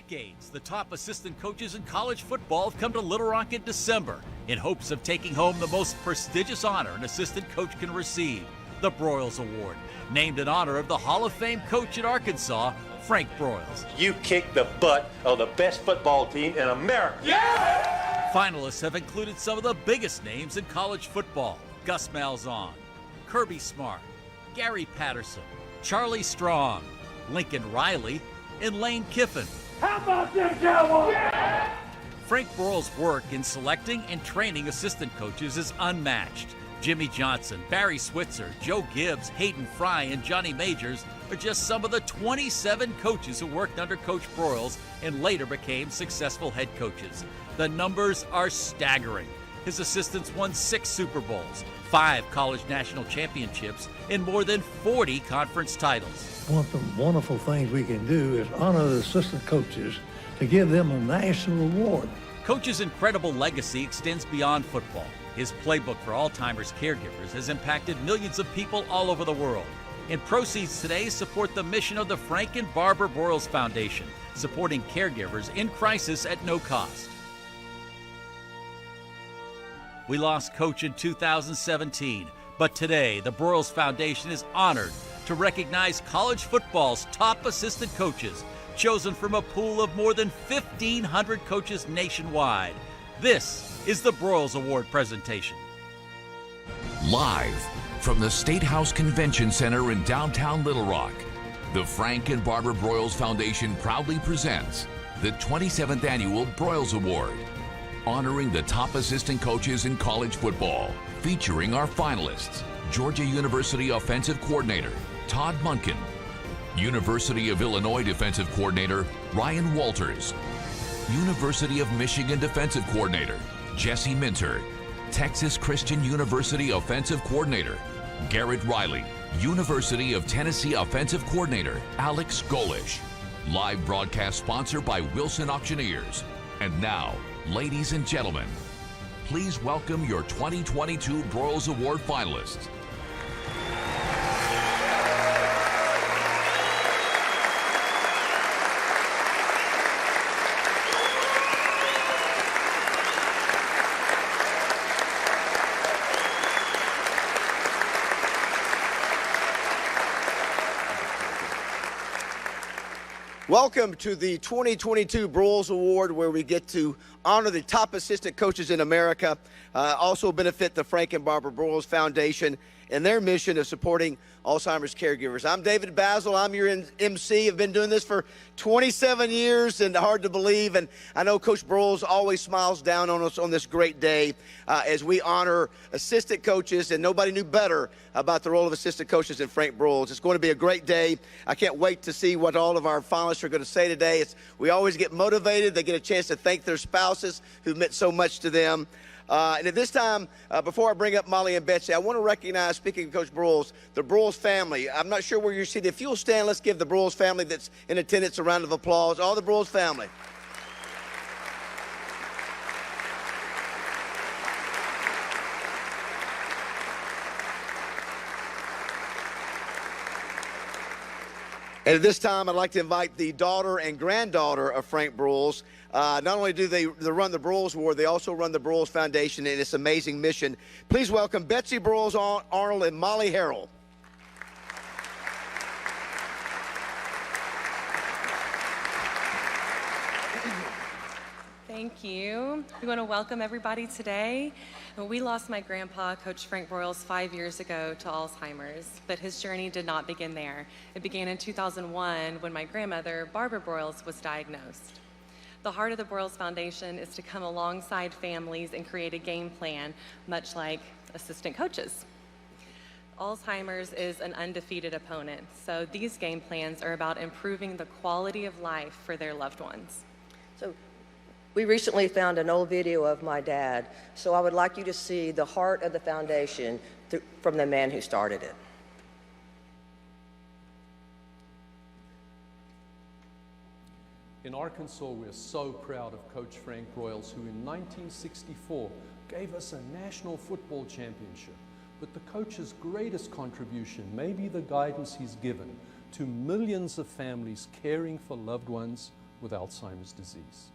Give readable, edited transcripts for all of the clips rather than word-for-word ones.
decades, the top assistant coaches in college football have come to Little Rock in December in hopes of taking home the most prestigious honor an assistant coach can receive, the Broyles Award, named in honor of the Hall of Fame coach at Arkansas, Frank Broyles. You kicked the butt of the best football team in America. Yeah! Finalists have included some of the biggest names in college football: Gus Malzahn, Kirby Smart, Gary Patterson, Charlie Strong, Lincoln Riley, and Lane Kiffin. How about them Cowboys? Yeah! Frank Broyles' work in selecting and training assistant coaches is unmatched. Jimmy Johnson, Barry Switzer, Joe Gibbs, Hayden Fry, and Johnny Majors are just some of the 27 coaches who worked under Coach Broyles and later became successful head coaches. The numbers are staggering. His assistants won 6 Super Bowls, 5 college national championships, and more than 40 conference titles. One of the wonderful things we can do is honor the assistant coaches to give them a national award. Coach's incredible legacy extends beyond football. His playbook for Alzheimer's caregivers has impacted millions of people all over the world. And proceeds today support the mission of the Frank and Barbara Broyles Foundation, supporting caregivers in crisis at no cost. We lost Coach in 2017, but today the Broyles Foundation is honored to recognize college football's top assistant coaches, chosen from a pool of more than 1,500 coaches nationwide. This is the Broyles Award presentation. Live from the State House Convention Center in downtown Little Rock, the Frank and Barbara Broyles Foundation proudly presents the 27th Annual Broyles Award, honoring the top assistant coaches in college football, featuring our finalists: Georgia University Offensive Coordinator Todd Monken, University of Illinois Defensive Coordinator Ryan Walters, University of Michigan Defensive Coordinator Jesse Minter, Texas Christian University Offensive Coordinator Garrett Riley, University of Tennessee Offensive Coordinator Alex Golish. Live broadcast sponsored by Wilson Auctioneers. And now, ladies and gentlemen, please welcome your 2022 Broyles Award finalists. Welcome to the 2022 Broyles Award, where we get to honor the top assistant coaches in America, also benefit the Frank and Barbara Broyles Foundation and their mission of supporting Alzheimer's caregivers. I'm David Basil. I'm your MC. I've been doing this for 27 years, and hard to believe. And I know Coach Broyles always smiles down on us on this great day as we honor assistant coaches, and nobody knew better about the role of assistant coaches than Frank Broyles. It's going to be a great day. I can't wait to see what all of our finalists are going to say today. We always get motivated. They get a chance to thank their spouses who've meant so much to them. And at this time, before I bring up Molly and Betsy, I want to recognize, speaking of Coach Broyles, the Broyles family. I'm not sure where you're seated. If you'll stand, let's give the Broyles family that's in attendance a round of applause. All the Broyles family. And at this time, I'd like to invite the daughter and granddaughter of Frank Broyles. Not only do they run the Broyles Award, they also run the Broyles Foundation and its amazing mission. Please welcome Betsy Broyles Arnold and Molly Harrell. Thank you. We want to welcome everybody today. We lost my grandpa, Coach Frank Broyles, 5 years ago to Alzheimer's, but his journey did not begin there. It began in 2001 when my grandmother, Barbara Broyles, was diagnosed. The heart of the Broyles Foundation is to come alongside families and create a game plan, much like assistant coaches. Alzheimer's is an undefeated opponent, so these game plans are about improving the quality of life for their loved ones. So we recently found an old video of my dad, so I would like you to see the heart of the foundation from the man who started it. In Arkansas, we're so proud of Coach Frank Broyles, who in 1964 gave us a national football championship. But the coach's greatest contribution may be the guidance he's given to millions of families caring for loved ones with Alzheimer's disease.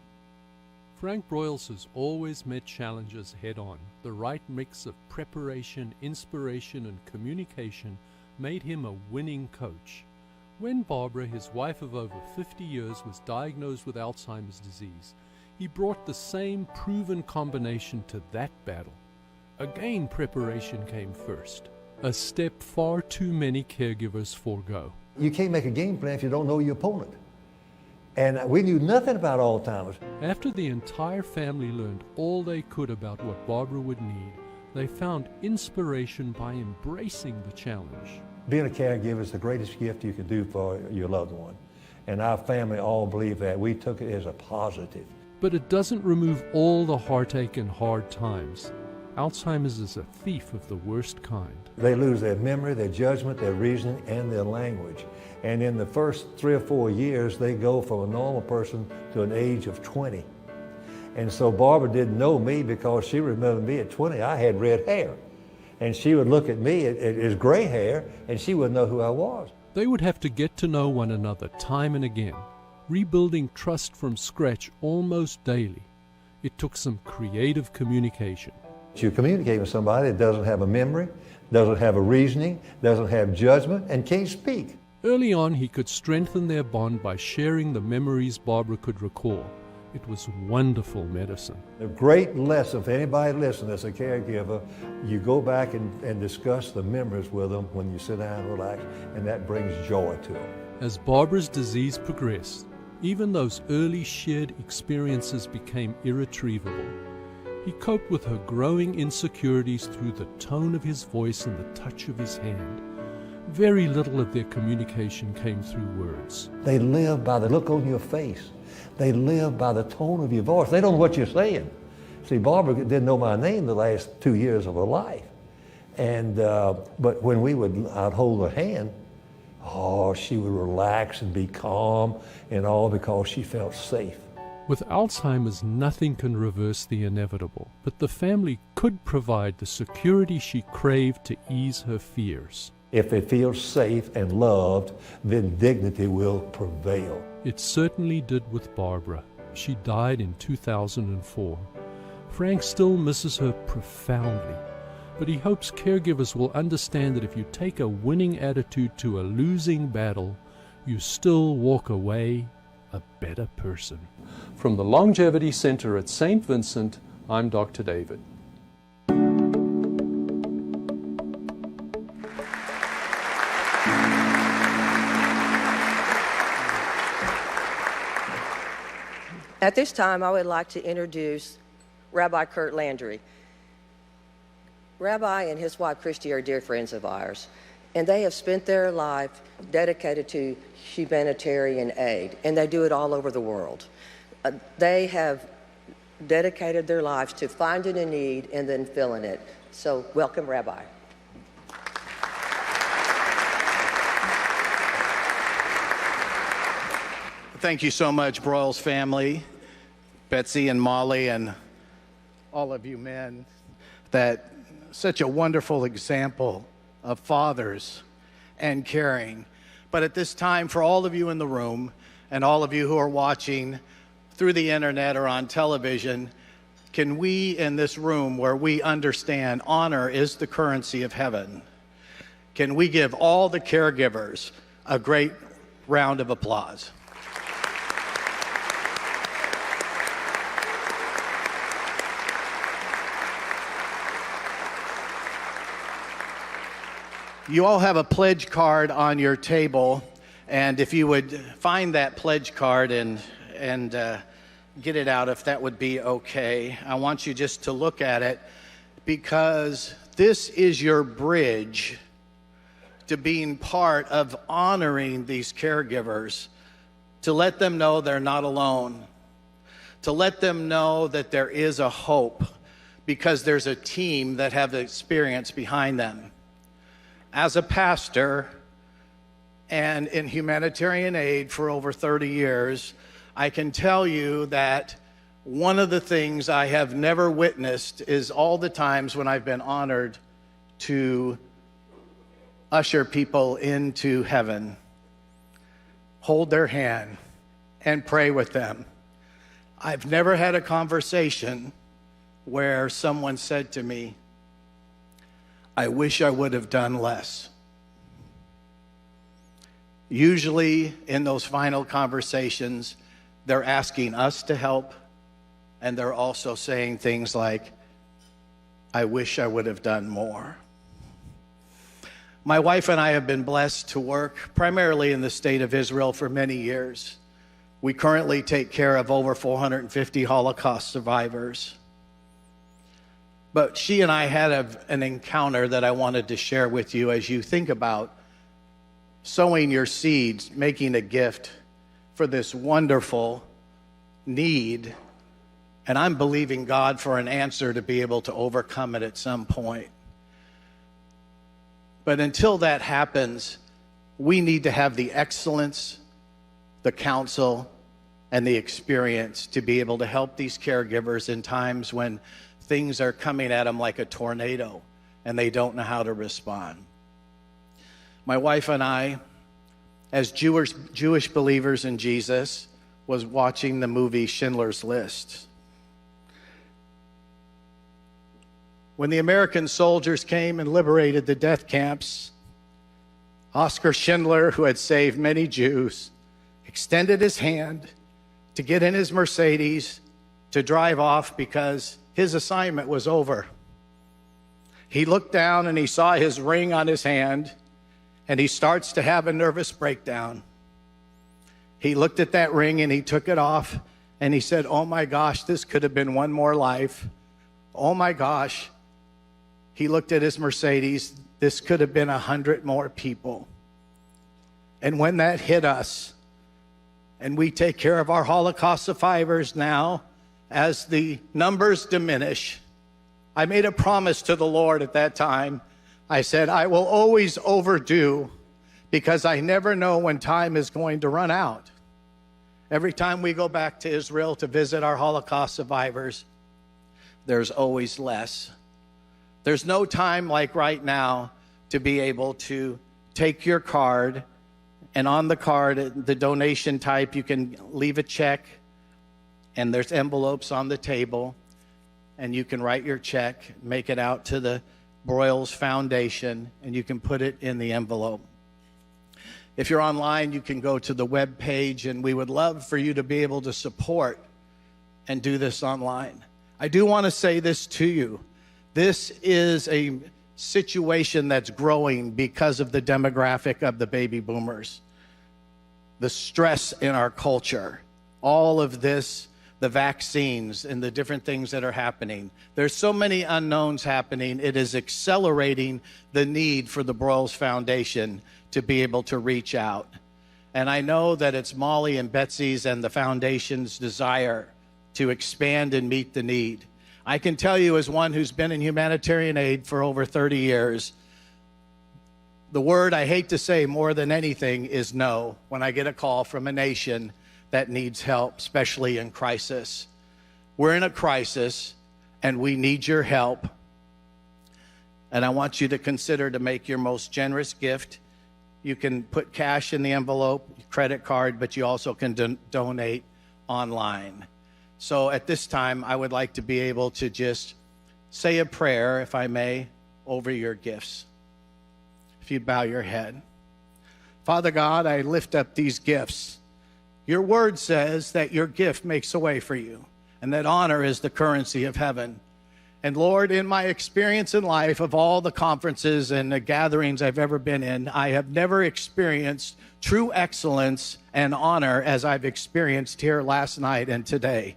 Frank Broyles has always met challenges head-on. The right mix of preparation, inspiration, and communication made him a winning coach. When Barbara, his wife of over 50 years, was diagnosed with Alzheimer's disease, he brought the same proven combination to that battle. Again, preparation came first, a step far too many caregivers forego. You can't make a game plan if you don't know your opponent. And we knew nothing about Alzheimer's. After the entire family learned all they could about what Barbara would need, they found inspiration by embracing the challenge. Being a caregiver is the greatest gift you can do for your loved one. And our family all believe that. We took it as a positive. But it doesn't remove all the heartache and hard times. Alzheimer's is a thief of the worst kind. They lose their memory, their judgment, their reasoning, and their language. And in the first 3 or 4 years, they go from a normal person to an age of 20. And so Barbara didn't know me because she remembered me at 20. I had red hair. And she would look at me as gray hair, and she wouldn't know who I was. They would have to get to know one another time and again, rebuilding trust from scratch almost daily. It took some creative communication. You communicate with somebody that doesn't have a memory, doesn't have a reasoning, doesn't have judgment, and can't speak. Early on, he could strengthen their bond by sharing the memories Barbara could recall. It was wonderful medicine. A great lesson for anybody listening as a caregiver, you go back and discuss the memories with them when you sit down and relax, and that brings joy to them. As Barbara's disease progressed, even those early shared experiences became irretrievable. He coped with her growing insecurities through the tone of his voice and the touch of his hand. Very little of their communication came through words. They live by the look on your face. They live by the tone of your voice. They don't know what you're saying. See, Barbara didn't know my name the last 2 years of her life. And, but when I'd hold her hand, oh, she would relax and be calm and all because she felt safe. With Alzheimer's, nothing can reverse the inevitable, but the family could provide the security she craved to ease her fears. If they feel safe and loved, then dignity will prevail. It certainly did with Barbara. She died in 2004. Frank still misses her profoundly, but he hopes caregivers will understand that if you take a winning attitude to a losing battle, you still walk away a better person. From the Longevity Center at St. Vincent, I'm Dr. David. At this time, I would like to introduce Rabbi Kurt Landry. Rabbi and his wife Christy are dear friends of ours, and they have spent their life dedicated to humanitarian aid, and they do it all over the world. They have dedicated their lives to finding a need and then filling it. So welcome, Rabbi. Thank you so much, Broyles family, Betsy and Molly, and all of you men. That such a wonderful example of fathers and caring. But at this time, for all of you in the room and all of you who are watching through the internet or on television, can we in this room where we understand honor is the currency of heaven, can we give all the caregivers a great round of applause? You all have a pledge card on your table, and if you would find that pledge card and get it out, if that would be okay. I want you just to look at it, because this is your bridge to being part of honoring these caregivers, to let them know they're not alone, to let them know that there is a hope, because there's a team that have the experience behind them. As a pastor and in humanitarian aid for over 30 years, I can tell you that one of the things I have never witnessed is all the times when I've been honored to usher people into heaven, hold their hand, and pray with them. I've never had a conversation where someone said to me, I wish I would have done less. Usually in those final conversations, they're asking us to help, and they're also saying things like, I wish I would have done more. My wife and I have been blessed to work primarily in the state of Israel for many years. We currently take care of over 450 Holocaust survivors. But she and I had an encounter that I wanted to share with you as you think about sowing your seeds, making a gift for this wonderful need. And I'm believing God for an answer to be able to overcome it at some point. But until that happens, we need to have the excellence, the counsel, and the experience to be able to help these caregivers in times when things are coming at them like a tornado and they don't know how to respond. My wife and I, as Jewish believers in Jesus, was watching the movie Schindler's List. When the American soldiers came and liberated the death camps, Oskar Schindler, who had saved many Jews, extended his hand to get in his Mercedes to drive off because his assignment was over. He looked down and he saw his ring on his hand, and he starts to have a nervous breakdown. He looked at that ring and he took it off, and he said, oh my gosh, this could have been one more life. Oh my gosh. He looked at his Mercedes. This could have been 100 more people. And when that hit us, and we take care of our Holocaust survivors now, as the numbers diminish, I made a promise to the Lord at that time. I said, I will always overdo, because I never know when time is going to run out. Every time we go back to Israel to visit our Holocaust survivors, there's always less. There's no time like right now to be able to take your card, and on the card, the donation type, you can leave a check, and there's envelopes on the table, and you can write your check, make it out to the Broyles Foundation, and you can put it in the envelope. If you're online, you can go to the web page, and we would love for you to be able to support and do this online. I do want to say this to you. This is a situation that's growing because of the demographic of the baby boomers. The stress in our culture, all of this, the vaccines and the different things that are happening. There's so many unknowns happening. It is accelerating the need for the Broyles Foundation to be able to reach out. And I know that it's Molly and Betsy's and the foundation's desire to expand and meet the need. I can tell you, as one who's been in humanitarian aid for over 30 years, the word I hate to say more than anything is no when I get a call from a nation that needs help, especially in crisis. We're in a crisis, and we need your help. And I want you to consider to make your most generous gift. You can put cash in the envelope, credit card, but you also can donate online. So at this time, I would like to be able to just say a prayer, if I may, over your gifts. If you'd bow your head. Father God, I lift up these gifts. Your word says that your gift makes a way for you, and that honor is the currency of heaven. And Lord, in my experience in life of all the conferences and the gatherings I've ever been in, I have never experienced true excellence and honor as I've experienced here last night and today.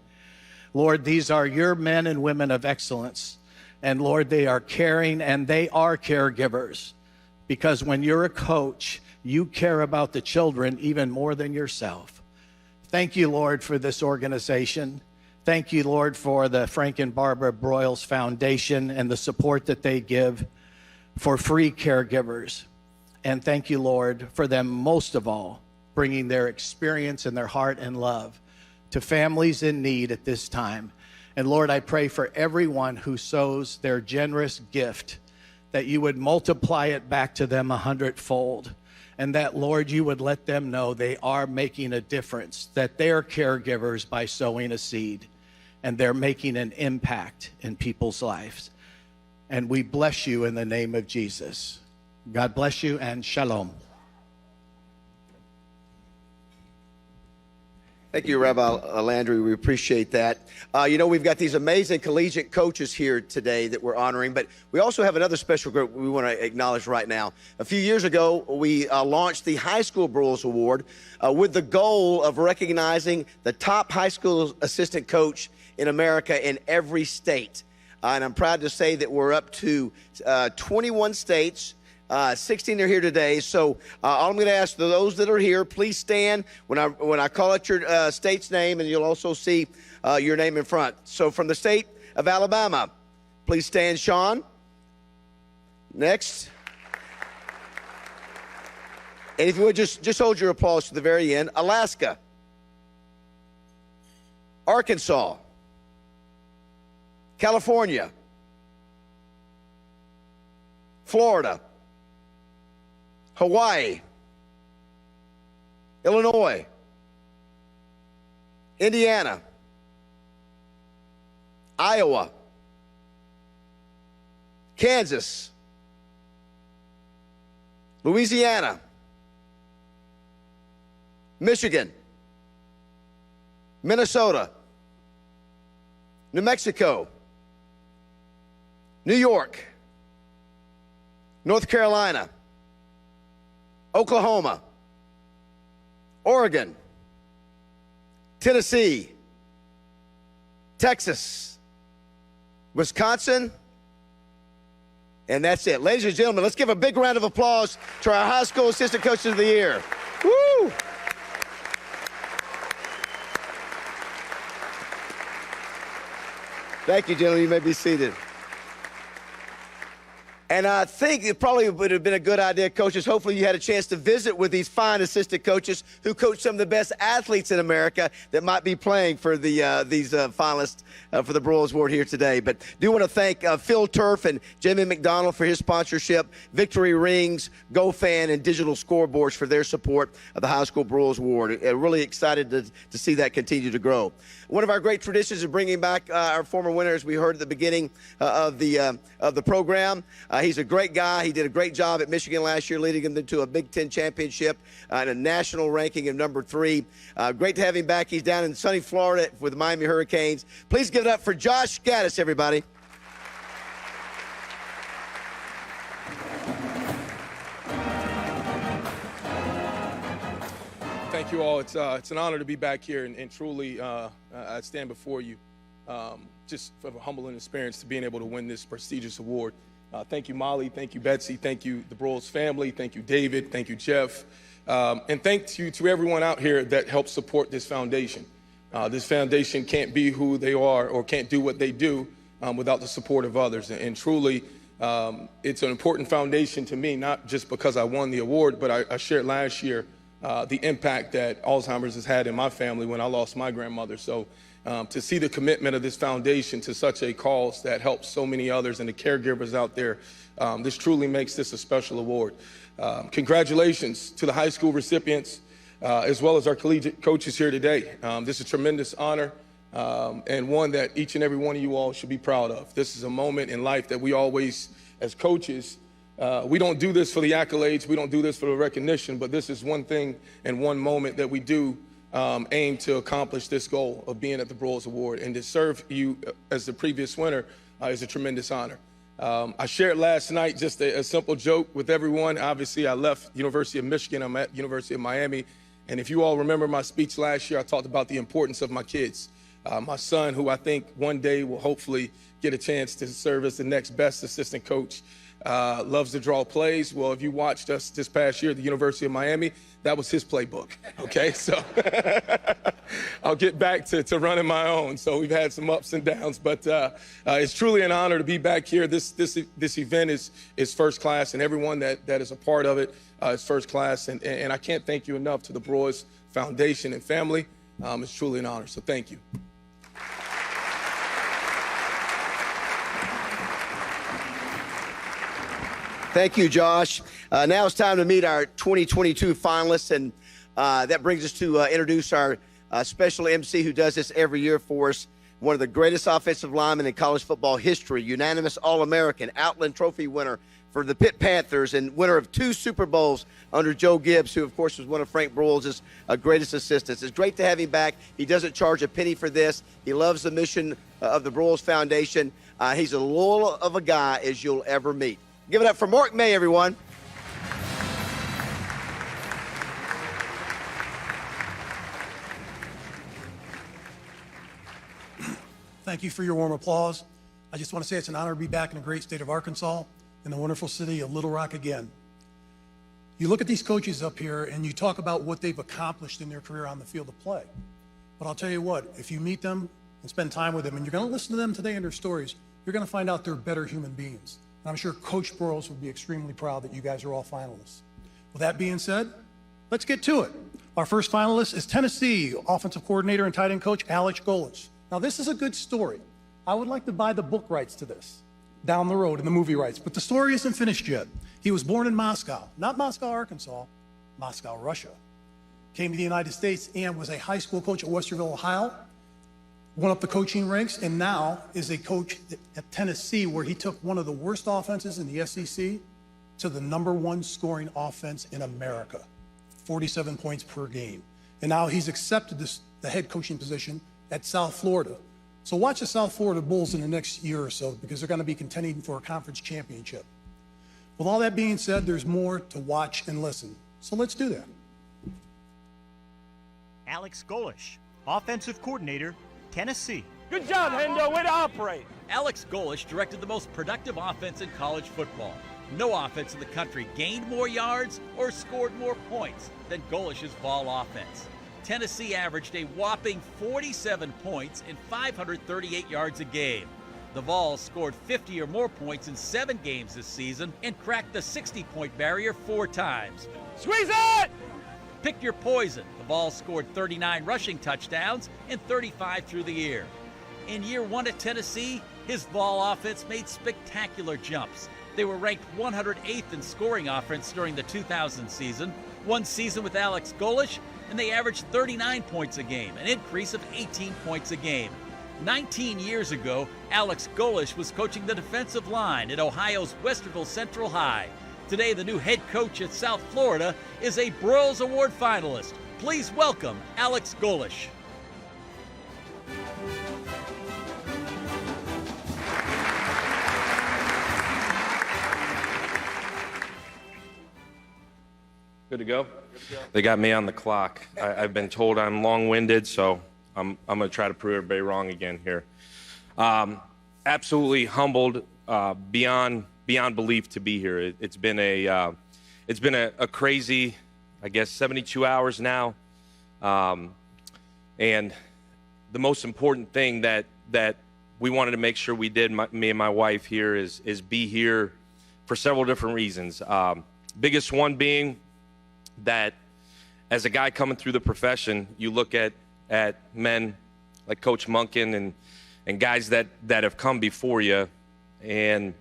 Lord, these are your men and women of excellence. And Lord, they are caring and they are caregivers. Because when you're a coach, you care about the children even more than yourself. Thank you, Lord, for this organization. Thank you, Lord, for the Frank and Barbara Broyles Foundation and the support that they give for free caregivers. And thank you, Lord, for them most of all, bringing their experience and their heart and love to families in need at this time. And Lord, I pray for everyone who sows their generous gift, that you would multiply it back to them 100-fold. and that, Lord, you would let them know they are making a difference, that they're caregivers by sowing a seed, and they're making an impact in people's lives. And we bless you in the name of Jesus. God bless you, and shalom. Thank you, Rabbi Landry. We appreciate that. We've got these amazing collegiate coaches here today that we're honoring, but we also have another special group we want to acknowledge right now. A few years ago, we launched the High School Broyles Award with the goal of recognizing the top high school assistant coach in America in every state. And I'm proud to say that we're up to 21 states. 16 are here today. So all I'm going to ask those that are here, please stand when I call out your state's name, and you'll also see your name in front. So from the state of Alabama, please stand, Sean. Next. And if you would just hold your applause to the very end. Alaska. Arkansas. California. Florida. Hawaii, Illinois, Indiana, Iowa, Kansas, Louisiana, Michigan, Minnesota, New Mexico, New York, North Carolina, Oklahoma, Oregon, Tennessee, Texas, Wisconsin, and that's it. Ladies and gentlemen, let's give a big round of applause to our high school assistant coaches of the year. Woo! Thank you, gentlemen. You may be seated. And I think it probably would have been a good idea, coaches. Hopefully you had a chance to visit with these fine assistant coaches who coach some of the best athletes in America that might be playing for these finalists for the Broyles Award here today. But do want to thank Phil Turf and Jimmy McDonald for his sponsorship, Victory Rings, GoFan, and Digital Scoreboards for their support of the High School Broyles Award. Really excited to see that continue to grow. One of our great traditions is bringing back our former winners we heard at the beginning of the program. He's a great guy. He did a great job at Michigan last year, leading them to a Big Ten championship and a national ranking of number 3. Great to have him back. He's down in sunny Florida with the Miami Hurricanes. Please give it up for Josh Gaddis, everybody. Thank you all. It's an honor to be back here, and truly I stand before you just for a humbling experience to being able to win this prestigious award. Thank you, Molly. Thank you, Betsy. Thank you, the Broyles family. Thank you, David. Thank you, Jeff. And thank you to everyone out here that helps support this foundation. This foundation can't be who they are or can't do what they do without the support of others. And truly, it's an important foundation to me, not just because I won the award, but I shared last year the impact that Alzheimer's has had in my family when I lost my grandmother. So to see the commitment of this foundation to such a cause that helps so many others and the caregivers out there, this truly makes this a special award. Congratulations to the high school recipients, as well as our collegiate coaches here today. This is a tremendous honor and one that each and every one of you all should be proud of. This is a moment in life that we always, as coaches, we don't do this for the accolades, we don't do this for the recognition, but this is one thing and one moment that we do aim to accomplish this goal of being at the Broyles Award, and to serve you as the previous winner is a tremendous honor. I shared last night just a simple joke with everyone. Obviously, I left University of Michigan. I'm at University of Miami. And if you all remember my speech last year, I talked about the importance of my kids. My son, who I think one day will hopefully get a chance to serve as the next best assistant coach, loves to draw plays. Well, if you watched us this past year at the University of Miami, that was his playbook, okay? So I'll get back to running my own. So we've had some ups and downs, but it's truly an honor to be back here. This event is first class, and everyone that is a part of it is first class. And I can't thank you enough to the Broyles Foundation and family. It's truly an honor, so thank you. Thank you, Josh. Now it's time to meet our 2022 finalists, and that brings us to introduce our special MC who does this every year for us. One of the greatest offensive linemen in college football history, unanimous All-American, Outland Trophy winner for the Pitt Panthers, and winner of 2 Super Bowls under Joe Gibbs, who, of course, was one of Frank Broyles' greatest assistants. It's great to have him back. He doesn't charge a penny for this. He loves the mission of the Broyles Foundation. He's as loyal of a guy as you'll ever meet. Give it up for Mark May, everyone. Thank you for your warm applause. I just want to say it's an honor to be back in the great state of Arkansas, in the wonderful city of Little Rock again. You look at these coaches up here and you talk about what they've accomplished in their career on the field of play. But I'll tell you what, if you meet them and spend time with them, and you're going to listen to them today and their stories, you're going to find out they're better human beings. And I'm sure Coach Broyles would be extremely proud that you guys are all finalists. With that being said, let's get to it. Our first finalist is Tennessee offensive coordinator and tight end coach Alex Golesh. Now, this is a good story. I would like to buy the book rights to this down the road and the movie rights, but the story isn't finished yet. He was born in Moscow, not Moscow, Arkansas, Moscow, Russia. Came to the United States and was a high school coach at Westerville, Ohio, went up the coaching ranks, and now is a coach at Tennessee, where he took one of the worst offenses in the SEC to the #1 scoring offense in America, 47 points per game. And now he's accepted the head coaching position at South Florida. So watch the South Florida Bulls in the next year or so, because they're going to be contending for a conference championship. With all that being said, there's more to watch and listen. So let's do that. Alex Golesh, offensive coordinator, Tennessee. Good job, Hendo. Way to operate. Alex Golesh directed the most productive offense in college football. No offense in the country gained more yards or scored more points than Golesh's Vol offense. Tennessee averaged a whopping 47 points and 538 yards a game. The Vols scored 50 or more points in 7 games this season and cracked the 60-point barrier 4 times. Squeeze it! Pick your poison. The Vols scored 39 rushing touchdowns and 35 through the year. In year 1 at Tennessee, his Vol offense made spectacular jumps. They were ranked 108th in scoring offense during the 2000 season. One season with Alex Golesh, and they averaged 39 points a game, an increase of 18 points a game. 19 years ago, Alex Golesh was coaching the defensive line at Ohio's Westerville Central High. Today, the new head coach at South Florida is a Broyles Award finalist. Please welcome Alex Golesh. Good to go? They got me on the clock. I've been told I'm long-winded, so I'm going to try to prove everybody wrong again here. Absolutely humbled beyond belief to be here. It's been a crazy, I guess, 72 hours now. And the most important thing that we wanted to make sure we did, me and my wife here, is be here for several different reasons. Biggest one being that as a guy coming through the profession, you look at men like Coach Monken and guys that have come before you, and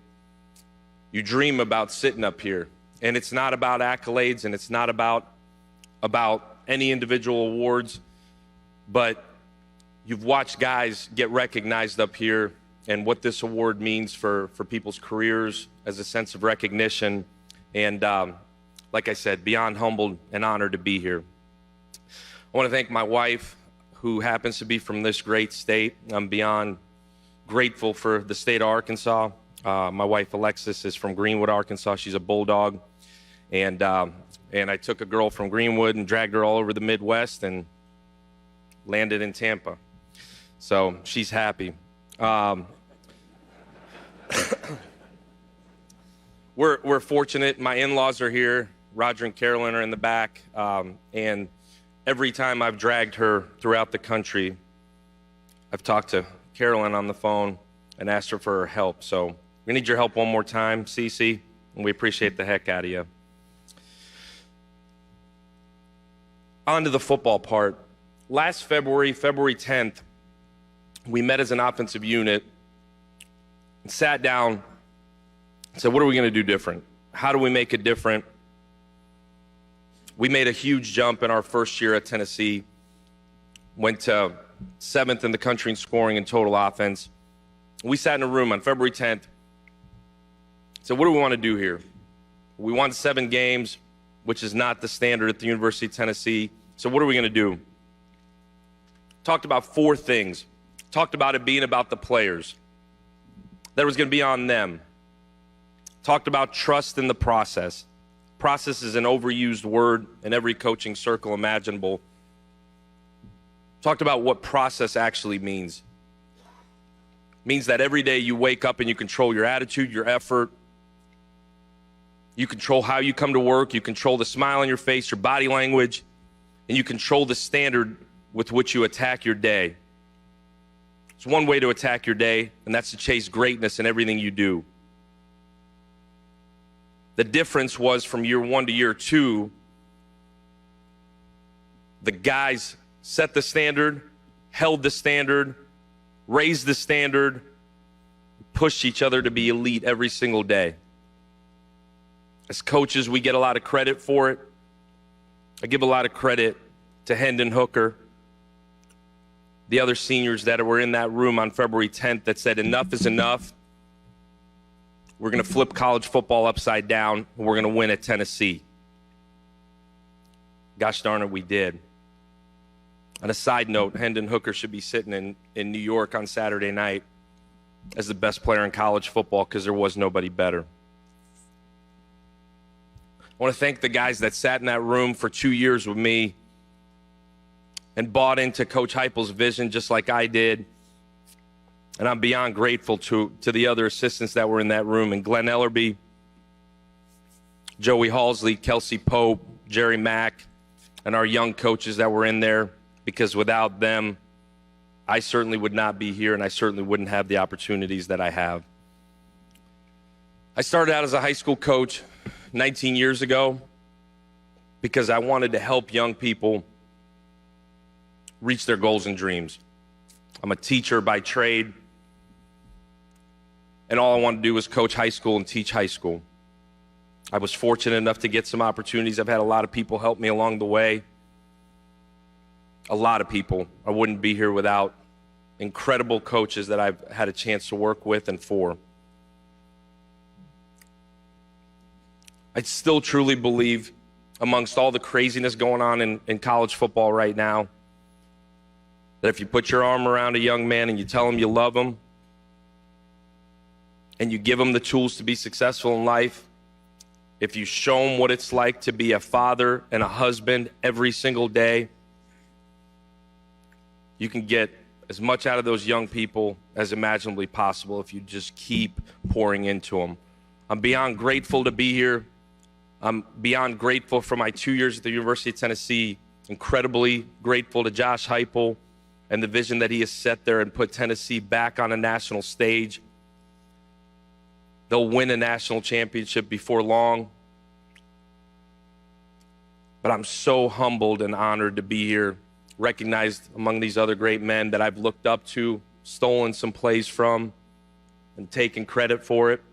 you dream about sitting up here. And it's not about accolades, and it's not about any individual awards, but you've watched guys get recognized up here, and what this award means for people's careers as a sense of recognition. And like I said, beyond humbled and honored to be here. I want to thank my wife, who happens to be from this great state. I'm beyond grateful for the state of Arkansas. My wife, Alexis, is from Greenwood, Arkansas. She's a Bulldog. And I took a girl from Greenwood and dragged her all over the Midwest and landed in Tampa. So she's happy. We're fortunate. My in-laws are here. Roger and Carolyn are in the back. And every time I've dragged her throughout the country, I've talked to Carolyn on the phone and asked her for her help. So we need your help one more time, Cece, and we appreciate the heck out of you. On to the football part. Last February 10th, we met as an offensive unit and sat down and said, what are we going to do different? how do we make it different? We made a huge jump in our first year at Tennessee, went to 7th in the country in scoring and total offense. We sat in a room on February 10th, said, what do we want to do here? We won 7 games, which is not the standard at the University of Tennessee. So what are we going to do? Talked about 4 things. Talked about it being about the players. That it was going to be on them. Talked about trust in the process. Process is an overused word in every coaching circle imaginable. Talked about what process actually means. Means that every day you wake up and you control your attitude, your effort. You control how you come to work. You control the smile on your face, your body language, and you control the standard with which you attack your day. It's one way to attack your day, and that's to chase greatness in everything you do. The difference was from year 1 to year 2, the guys set the standard, held the standard, raised the standard, pushed each other to be elite every single day. As coaches, we get a lot of credit for it. I give a lot of credit to Hendon Hooker, the other seniors that were in that room on February 10th that said enough is enough. We're going to flip college football upside down, and we're going to win at Tennessee. Gosh darn it, we did. On a side note, Hendon Hooker should be sitting in New York on Saturday night as the best player in college football because there was nobody better. I want to thank the guys that sat in that room for 2 years with me and bought into Coach Heupel's vision just like I did. And I'm beyond grateful to the other assistants that were in that room, and Glenn Ellerby, Joey Halsley, Kelsey Pope, Jerry Mack, and our young coaches that were in there, because without them, I certainly would not be here, and I certainly wouldn't have the opportunities that I have. I started out as a high school coach 19 years ago because I wanted to help young people reach their goals and dreams. I'm a teacher by trade, and all I wanted to do was coach high school and teach high school. I was fortunate enough to get some opportunities. I've had a lot of people help me along the way. A lot of people. I wouldn't be here without incredible coaches that I've had a chance to work with and for. I still truly believe, amongst all the craziness going on in college football right now, that if you put your arm around a young man and you tell him you love him, and you give him the tools to be successful in life, if you show him what it's like to be a father and a husband every single day, you can get as much out of those young people as imaginably possible if you just keep pouring into them. I'm beyond grateful to be here. I'm beyond grateful for my 2 years at the University of Tennessee. Incredibly grateful to Josh Heupel and the vision that he has set there and put Tennessee back on a national stage. They'll win a national championship before long. But I'm so humbled and honored to be here, recognized among these other great men that I've looked up to, stolen some plays from, and taken credit for it.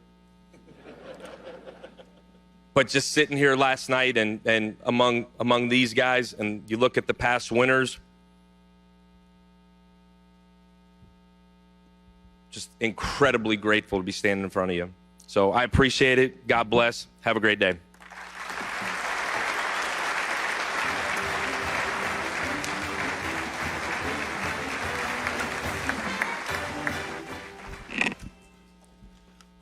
But just sitting here last night and among these guys, and you look at the past winners, just incredibly grateful to be standing in front of you. So I appreciate it. God bless. Have a great day.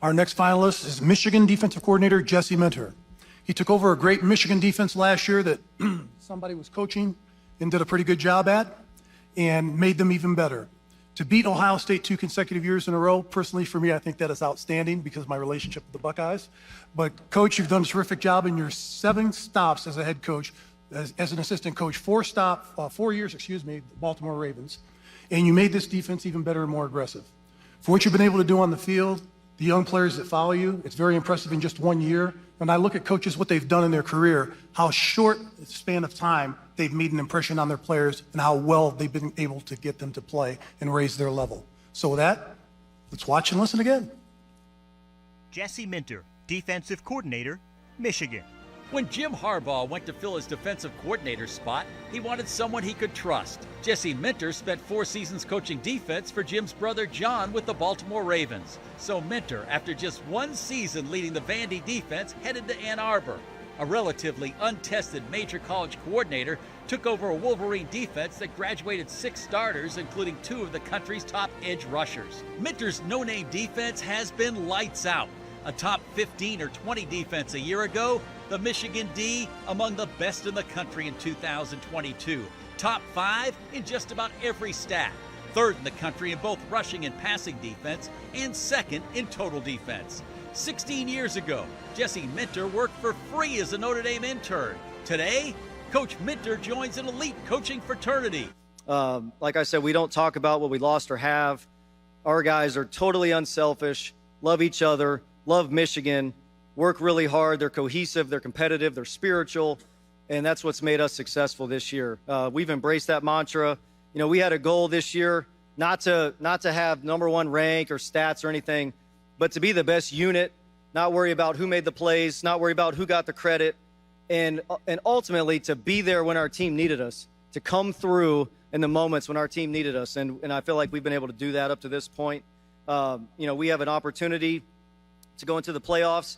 Our next finalist is Michigan defensive coordinator Jesse Minter. He took over a great Michigan defense last year that somebody was coaching and did a pretty good job at and made them even better. To beat Ohio State 2 consecutive years in a row, personally for me, I think that is outstanding because of my relationship with the Buckeyes. But Coach, you've done a terrific job in your 7 stops as a head coach, as an assistant coach, 4 years, the Baltimore Ravens, and you made this defense even better and more aggressive. For what you've been able to do on the field, the young players that follow you, it's very impressive in just 1 year. When I look at coaches, what they've done in their career, how short span of time they've made an impression on their players and how well they've been able to get them to play and raise their level. So with that, let's watch and listen again. Jesse Minter, defensive coordinator, Michigan. When Jim Harbaugh went to fill his defensive coordinator spot, he wanted someone he could trust. Jesse Minter spent 4 seasons coaching defense for Jim's brother John with the Baltimore Ravens. So Minter, after just 1 season leading the Vandy defense, headed to Ann Arbor. A relatively untested major college coordinator took over a Wolverine defense that graduated 6 starters, including 2 of the country's top edge rushers. Minter's no-name defense has been lights out. A top 15 or 20 defense a year ago, the Michigan D among the best in the country in 2022. Top 5 in just about every stat. 3rd in the country in both rushing and passing defense, and 2nd in total defense. 16 years ago, Jesse Minter worked for free as a Notre Dame intern. Today, Coach Minter joins an elite coaching fraternity. Like I said, we don't talk about what we lost or have. Our guys are totally unselfish, love each other, love Michigan, work really hard. They're cohesive, they're competitive, they're spiritual, and that's what's made us successful this year. We've embraced that mantra. You know, we had a goal this year not to have #1 rank or stats or anything, but to be the best unit, not worry about who made the plays, not worry about who got the credit, and ultimately to be there when our team needed us, to come through in the moments when our team needed us. And I feel like we've been able to do that up to this point. You know, we have an opportunity to go into the playoffs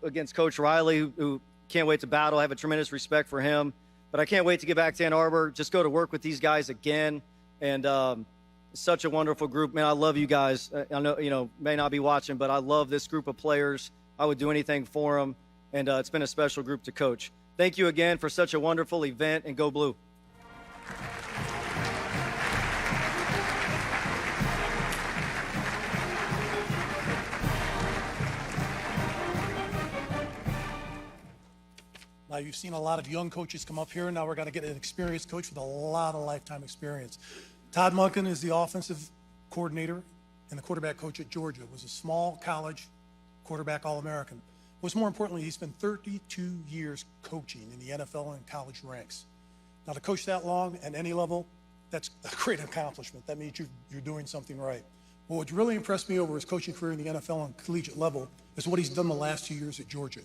against Coach Riley, who can't wait to battle. I have a tremendous respect for him. But I can't wait to get back to Ann Arbor, just go to work with these guys again. And such a wonderful group. Man, I love you guys. I know, you know, may not be watching, but I love this group of players. I would do anything for them. And it's been a special group to coach. Thank you again for such a wonderful event, and go Blue. Now, you've seen a lot of young coaches come up here. Now we're going to get an experienced coach with a lot of lifetime experience. Todd Monken is the offensive coordinator and the quarterback coach at Georgia. Was a small college quarterback All-American. What's more importantly, he spent 32 years coaching in the NFL and college ranks. Now, to coach that long at any level, that's a great accomplishment. That means you're doing something right. Well, what really impressed me over his coaching career in the NFL and collegiate level is what he's done the last 2 years at Georgia.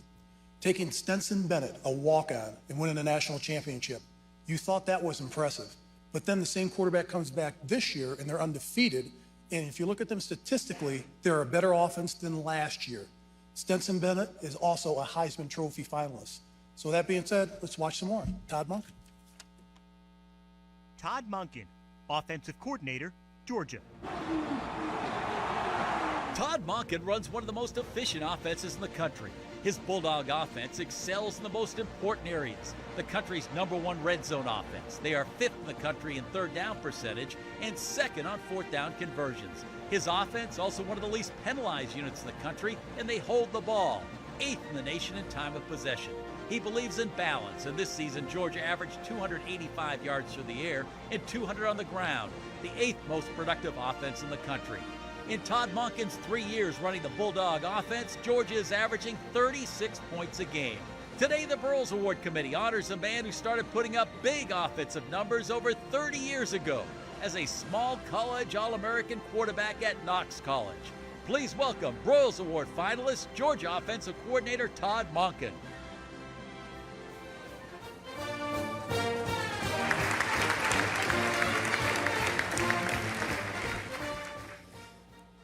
Taking Stetson Bennett, a walk-on, and winning a national championship. You thought that was impressive. But then the same quarterback comes back this year, and they're undefeated. And if you look at them statistically, they're a better offense than last year. Stetson Bennett is also a Heisman Trophy finalist. So that being said, let's watch some more. Todd Monken. Todd Monken, offensive coordinator, Georgia. Todd Monken runs one of the most efficient offenses in the country. His Bulldog offense excels in the most important areas. The country's #1 red zone offense. They are 5th in the country in 3rd down percentage and 2nd on 4th down conversions. His offense also one of the least penalized units in the country, and they hold the ball. 8th in the nation in time of possession. He believes in balance, and this season Georgia averaged 285 yards through the air and 200 on the ground, the 8th most productive offense in the country. In Todd Monken's 3 years running the Bulldog offense, Georgia is averaging 36 points a game. Today, the Broyles Award Committee honors a man who started putting up big offensive numbers over 30 years ago as a small college All-American quarterback at Knox College. Please welcome Broyles Award finalist, Georgia offensive coordinator Todd Monken.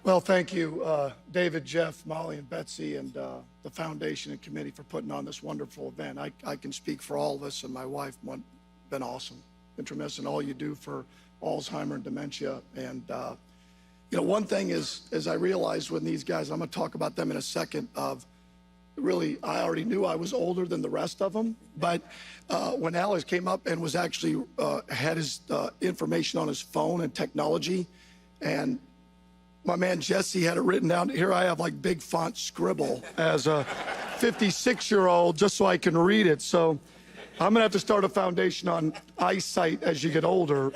Well, thank you, David, Jeff, Molly, and Betsy, and the foundation and committee for putting on this wonderful event. I can speak for all of us, and my wife, been awesome, been tremendous in all you do for Alzheimer and dementia. And, you know, one thing is, as I realized when these guys, I'm going to talk about them in a second, of really, I already knew I was older than the rest of them, but when Alex came up and was actually, had his information on his phone and technology, and my man Jesse had it written down. Here I have like big font scribble as a 56-year-old just so I can read it. So I'm going to have to start a foundation on eyesight as you get older,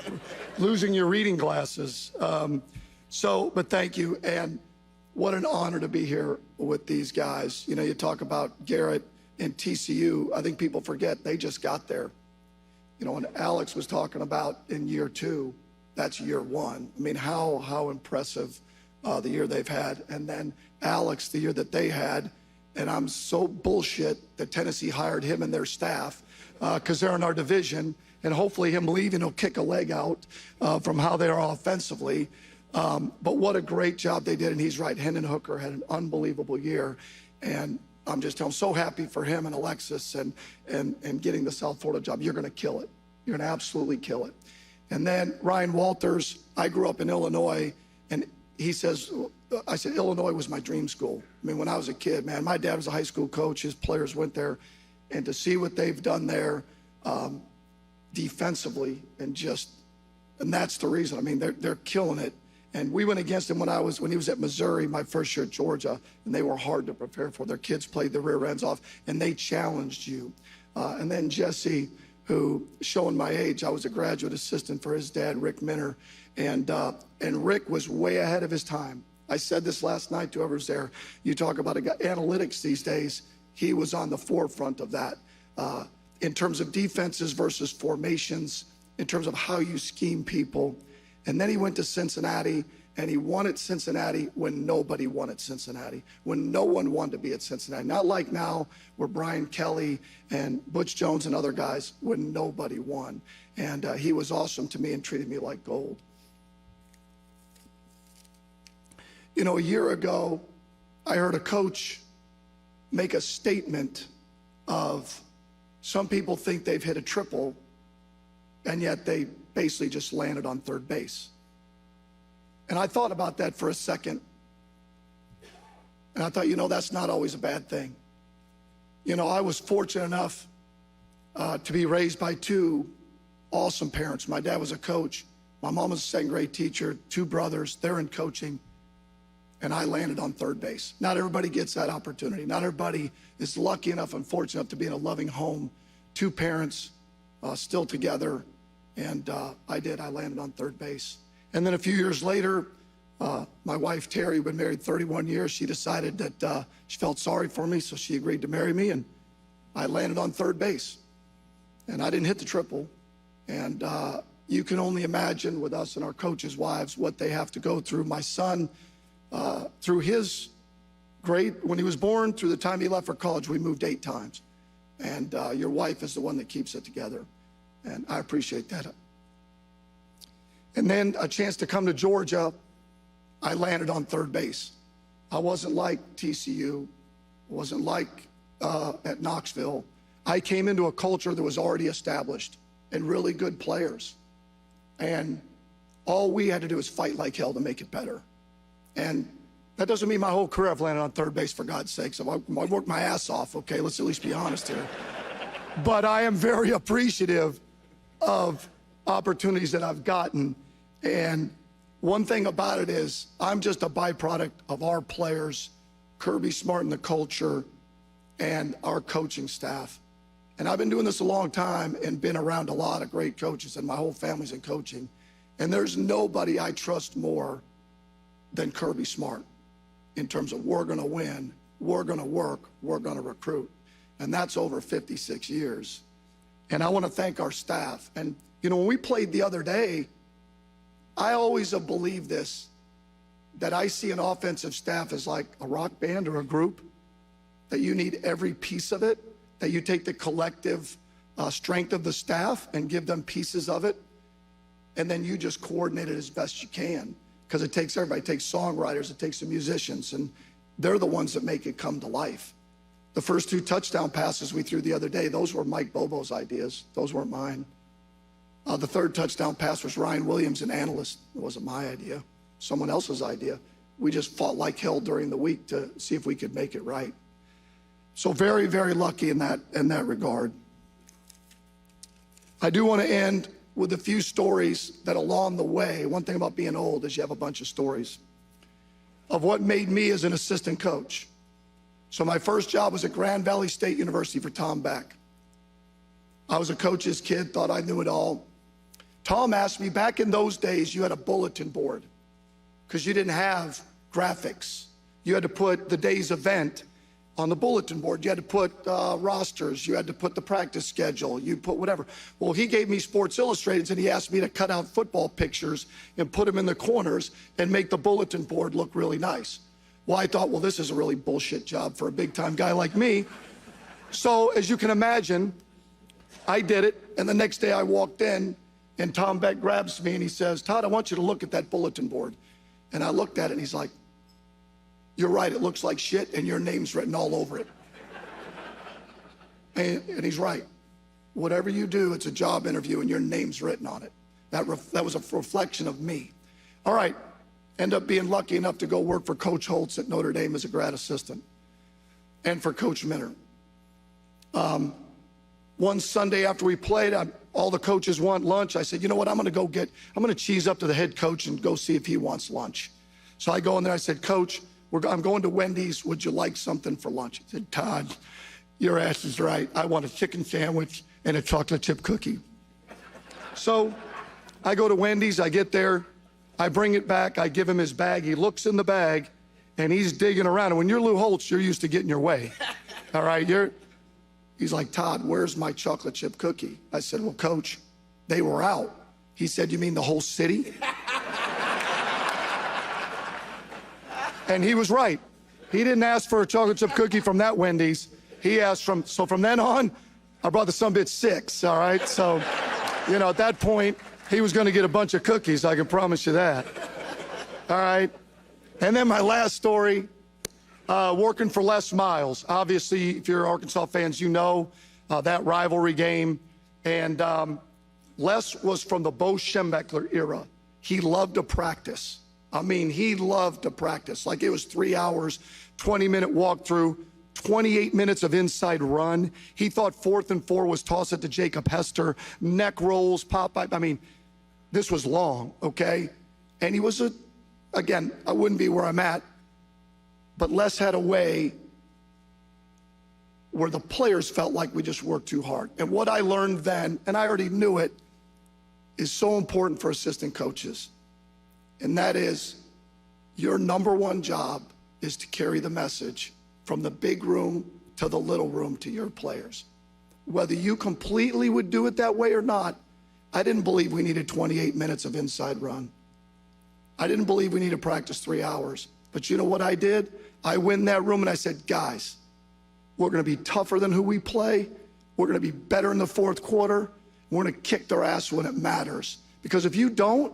losing your reading glasses. But thank you. And what an honor to be here with these guys. You know, you talk about Garrett and TCU. I think people forget they just got there. You know, and Alex was talking about in year 2, that's year 1. I mean, how impressive the year they've had. And then Alex, the year that they had, and I'm so bullshit that Tennessee hired him and their staff because they're in our division, and hopefully him leaving will kick a leg out from how they are offensively. But what a great job they did, and he's right. Hendon Hooker had an unbelievable year, and I'm so happy for him and Alexis and getting the South Florida job. You're going to kill it. You're going to absolutely kill it. And then Ryan Walters, I grew up in Illinois, and he says, I said, Illinois was my dream school. I mean, when I was a kid, man, my dad was a high school coach. His players went there. And to see what they've done there defensively and that's the reason. I mean, they're killing it. And we went against him when he was at Missouri, my first year at Georgia, and they were hard to prepare for. Their kids played the rear ends off, and they challenged you. And then Jesse, who, showing my age, I was a graduate assistant for his dad, Rick Minner, and Rick was way ahead of his time. I said this last night to whoever's there. You talk about analytics these days. He was on the forefront of that in terms of defenses versus formations, in terms of how you scheme people. And then he went to Cincinnati, and he won at Cincinnati when nobody won at Cincinnati, when no one wanted to be at Cincinnati. Not like now where Brian Kelly and Butch Jones and other guys, when nobody won. And he was awesome to me and treated me like gold. You know, a year ago, I heard a coach make a statement of some people think they've hit a triple, and yet they basically just landed on third base. And I thought about that for a second. And I thought, you know, that's not always a bad thing. You know, I was fortunate enough to be raised by two awesome parents. My dad was a coach. My mom was a second grade teacher, two brothers, they're in coaching. And I landed on third base. Not everybody gets that opportunity. Not everybody is lucky enough and fortunate enough to be in a loving home. Two parents still together. And I did. I landed on third base. And then a few years later, my wife, Terry, who'd been married 31 years, she decided that she felt sorry for me, so she agreed to marry me, and I landed on third base. And I didn't hit the triple. And you can only imagine with us and our coaches' wives what they have to go through. My son, through his grade, when he was born, through the time he left for college, we moved 8 times. And your wife is the one that keeps it together. And I appreciate that. And then a chance to come to Georgia, I landed on third base. I wasn't like TCU, wasn't like at Knoxville. I came into a culture that was already established and really good players. And all we had to do is fight like hell to make it better. And that doesn't mean my whole career I've landed on third base, for God's sake. So I worked my ass off, okay? Let's at least be honest here. But I am very appreciative of opportunities that I've gotten. And one thing about it is I'm just a byproduct of our players, Kirby Smart and the culture, and our coaching staff. And I've been doing this a long time and been around a lot of great coaches, and my whole family's in coaching. And there's nobody I trust more than Kirby Smart in terms of we're going to win, we're going to work, we're going to recruit. And that's over 56 years. And I want to thank our staff. And, you know, when we played the other day, I always have believed this, that I see an offensive staff as like a rock band or a group, that you need every piece of it, that you take the collective strength of the staff and give them pieces of it, and then you just coordinate it as best you can. Because it takes everybody. It takes songwriters, it takes the musicians, and they're the ones that make it come to life. The first 2 touchdown passes we threw the other day, those were Mike Bobo's ideas. Those weren't mine. The 3rd touchdown pass was Ryan Williams, an analyst. It wasn't my idea, someone else's idea. We just fought like hell during the week to see if we could make it right. So very, very lucky in that regard. I do want to end with a few stories that along the way, one thing about being old is you have a bunch of stories of what made me as an assistant coach. So my first job was at Grand Valley State University for Tom Beck. I was a coach's kid, thought I knew it all. Tom asked me, back in those days, you had a bulletin board because you didn't have graphics. You had to put the day's event on the bulletin board. You had to put rosters. You had to put the practice schedule. You put whatever. Well, he gave me Sports Illustrated, and he asked me to cut out football pictures and put them in the corners and make the bulletin board look really nice. Well, I thought, well, this is a really bullshit job for a big-time guy like me. So, as you can imagine, I did it, and the next day I walked in, and Tom Beck grabs me, and he says, Todd, I want you to look at that bulletin board. And I looked at it, and he's like, you're right, it looks like shit, and your name's written all over it. And he's right. Whatever you do, it's a job interview, and your name's written on it. That was a reflection of me. All right, end up being lucky enough to go work for Coach Holtz at Notre Dame as a grad assistant, and for Coach Minter. One Sunday after we played, all the coaches want lunch. I said, you know what, I'm gonna cheese up to the head coach and go see if he wants lunch. So I go in there, I said, Coach, I'm going to Wendy's, would you like something for lunch? He said, Todd, your ass is right. I want a chicken sandwich and a chocolate chip cookie. So I go to Wendy's, I get there, I bring it back, I give him his bag, he looks in the bag, and he's digging around. And when you're Lou Holtz, you're used to getting your way. All right, he's like, Todd, where's my chocolate chip cookie? I said, well, Coach, they were out. He said, you mean the whole city? And he was right. He didn't ask for a chocolate chip cookie from that Wendy's. He asked so from then on, I brought the sumbitch 6, all right? So, at that point, he was gonna get a bunch of cookies, I can promise you that. All right? And then my last story, working for Les Miles. Obviously, if you're Arkansas fans, you know that rivalry game. And Les was from the Bo Schembechler era. He loved to practice. I mean, he loved to practice. Like it was 3 hours, 20-minute walkthrough, 28 minutes of inside run. He thought 4th and 4 was toss it to Jacob Hester, neck rolls, pop up. I mean, this was long, okay? And he was again, I wouldn't be where I'm at, but Les had a way where the players felt like we just worked too hard. And what I learned then, and I already knew it, is so important for assistant coaches. And that is, your number one job is to carry the message from the big room to the little room to your players. Whether you completely would do it that way or not, I didn't believe we needed 28 minutes of inside run. I didn't believe we needed to practice 3 hours. But you know what I did? I went in that room and I said, guys, we're gonna be tougher than who we play. We're gonna be better in the 4th quarter. We're gonna kick their ass when it matters. Because if you don't,